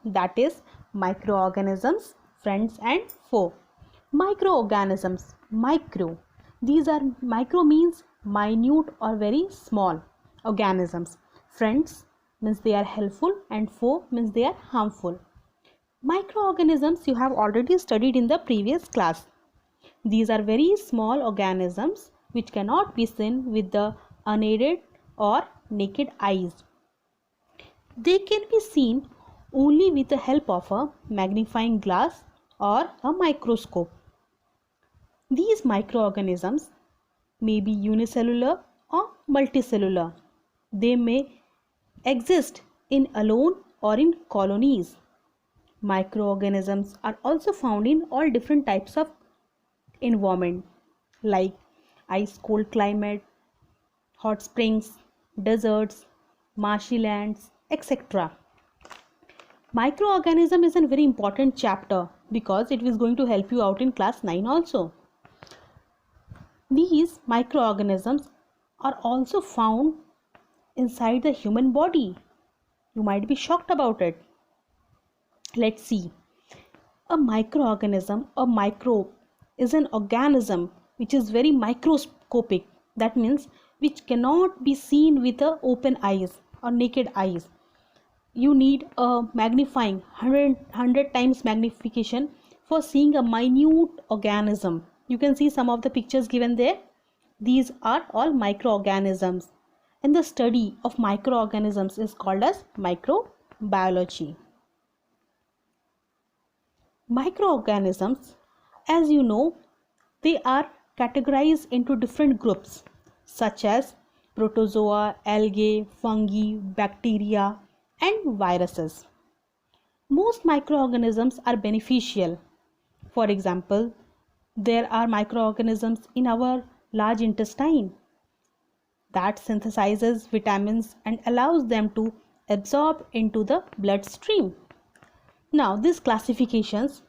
that is microorganisms, friends and foe. Microorganisms, micro. These are micro means minute or very small organisms. Friends means they are helpful and foe means they are harmful. Microorganisms you have already studied in the previous class. These are very small organisms which cannot be seen with the unaided or naked eyes. They can be seen only with the help of a magnifying glass or a microscope. These microorganisms may be unicellular or multicellular. They may exist in alone or in colonies. Microorganisms are also found in all different types of environment like ice cold climate, hot springs, deserts, marshy lands, etc. Microorganism is a very important chapter because it is going to help you out in class 9 also. These microorganisms are also found inside the human body. You might be shocked about it. Let's see. A microorganism, a microbe, is an organism which is very microscopic. That means which cannot be seen with the open eyes or naked eyes. You need a magnifying 100 times magnification for seeing a minute organism. You can see some of the pictures given there. These are all microorganisms, and the study of microorganisms is called as microbiology. Microorganisms, as you know, they are categorized into different groups such as protozoa, algae, fungi, bacteria and viruses. Most microorganisms are beneficial. For example, there are microorganisms in our large intestine that synthesizes vitamins and allows them to absorb into the bloodstream. Now, these classifications,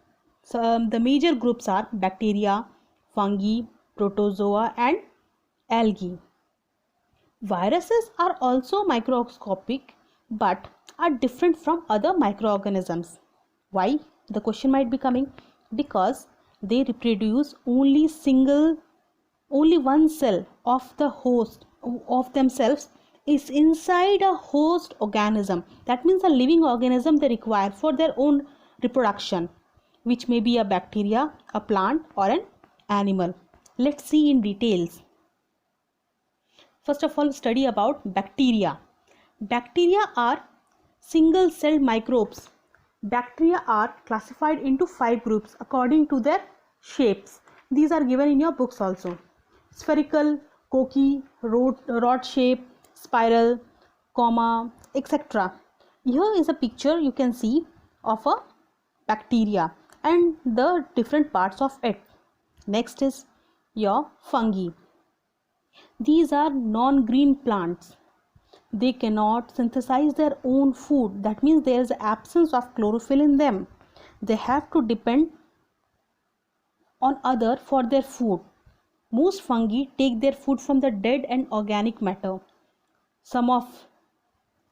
the major groups are bacteria, fungi, protozoa and algae. Viruses are also microscopic but are different from other microorganisms. Why? The question might be coming. Because they reproduce only one cell of the host of themselves is inside a host organism. That means a living organism they require for their own reproduction, which may be a bacteria, a plant or an animal. Let's see in details. First of all, study about bacteria. Bacteria are single-celled microbes. Bacteria are classified into 5 groups according to their shapes. These are given in your books also. Spherical, corky, rod shape, spiral, comma, etc. Here is a picture you can see of a bacteria and the different parts of it. Next is your fungi. These are non-green plants. They cannot synthesize their own food. That means there is absence of chlorophyll in them. They have to depend on other for their food. Most fungi take their food from the dead and organic matter. Some of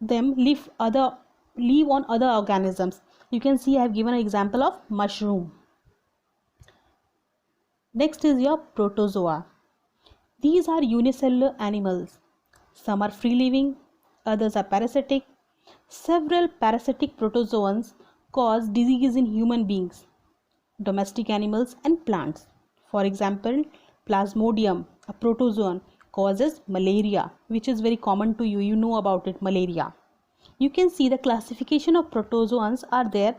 them live on other organisms. You can see I have given an example of mushroom. Next is your protozoa. These are unicellular animals. Some are free living, others are parasitic. Several parasitic protozoans cause disease in human beings, domestic animals and plants. For example, Plasmodium, a protozoan, causes malaria, which is very common to you. You know about it, malaria. You can see the classification of protozoans are there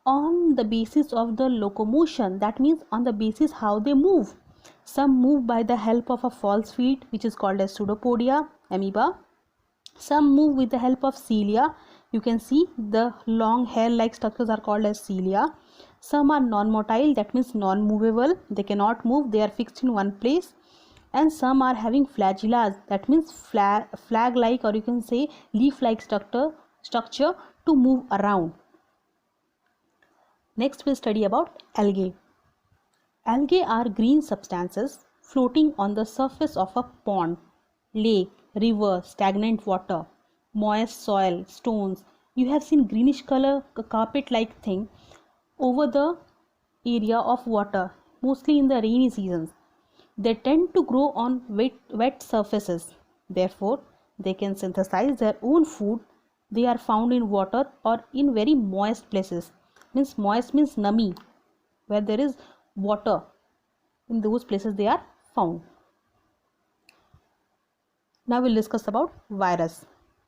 on the basis of the locomotion. That means on the basis how they move. Some move by the help of a false feet, which is called as pseudopodia, amoeba. Some move with the help of cilia. You can see the long hair-like structures are called as cilia. Some are non-motile, that means non-movable. They cannot move, they are fixed in one place. And some are having flagellas, that means flag-like or you can say leaf-like structure to move around. Next we'll study about algae. Algae are green substances floating on the surface of a pond, lake, river, stagnant water, moist soil, stones. you have seen greenish color carpet like thing over the area of water, mostly in the rainy seasons. They tend to grow on wet surfaces. Therefore, they can synthesize their own food. They are found in water or in very moist places. Means moist means nummy, where there is water. In those places they are found. Now we'll discuss about virus.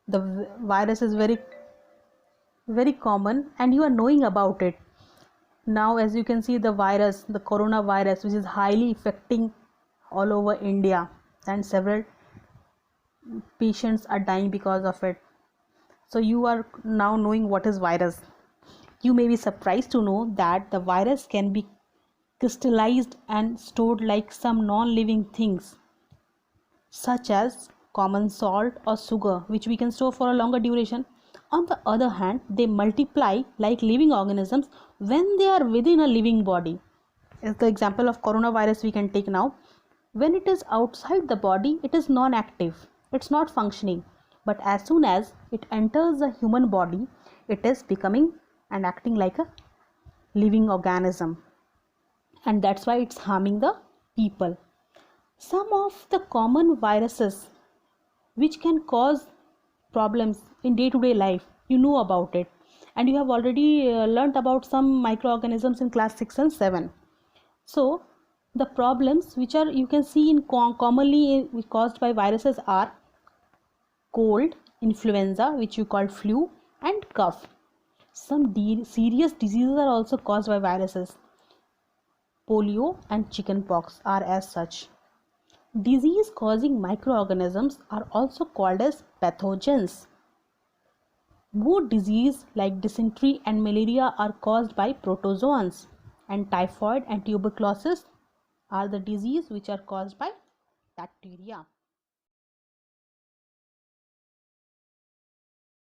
The virus is very common and you are knowing about it. Now as you can see, the virus, the coronavirus, which is highly affecting all over India, and several patients are dying because of it. So you are now knowing what is virus. You may be surprised to know that the virus can be crystallized and stored like some non-living things, such as common salt or sugar, which we can store for a longer duration. On the other hand, they multiply like living organisms when they are within a living body. As the example of coronavirus we can take now. When it is outside the body, it is non-active, it's not functioning. But as soon as it enters the human body, it is becoming and acting like a living organism. And that's why it's harming the people. Some of the common viruses which can cause problems in day-to-day life, you know about it, and you have already learnt about some microorganisms in class 6 and 7. So the problems which are you can see in commonly caused by viruses are cold, influenza, which you call flu, and cough. Some serious diseases are also caused by viruses. Polio and chickenpox are as such. Disease causing microorganisms are also called as pathogens. More disease like dysentery and malaria are caused by protozoans, and typhoid and tuberculosis are the disease which are caused by bacteria.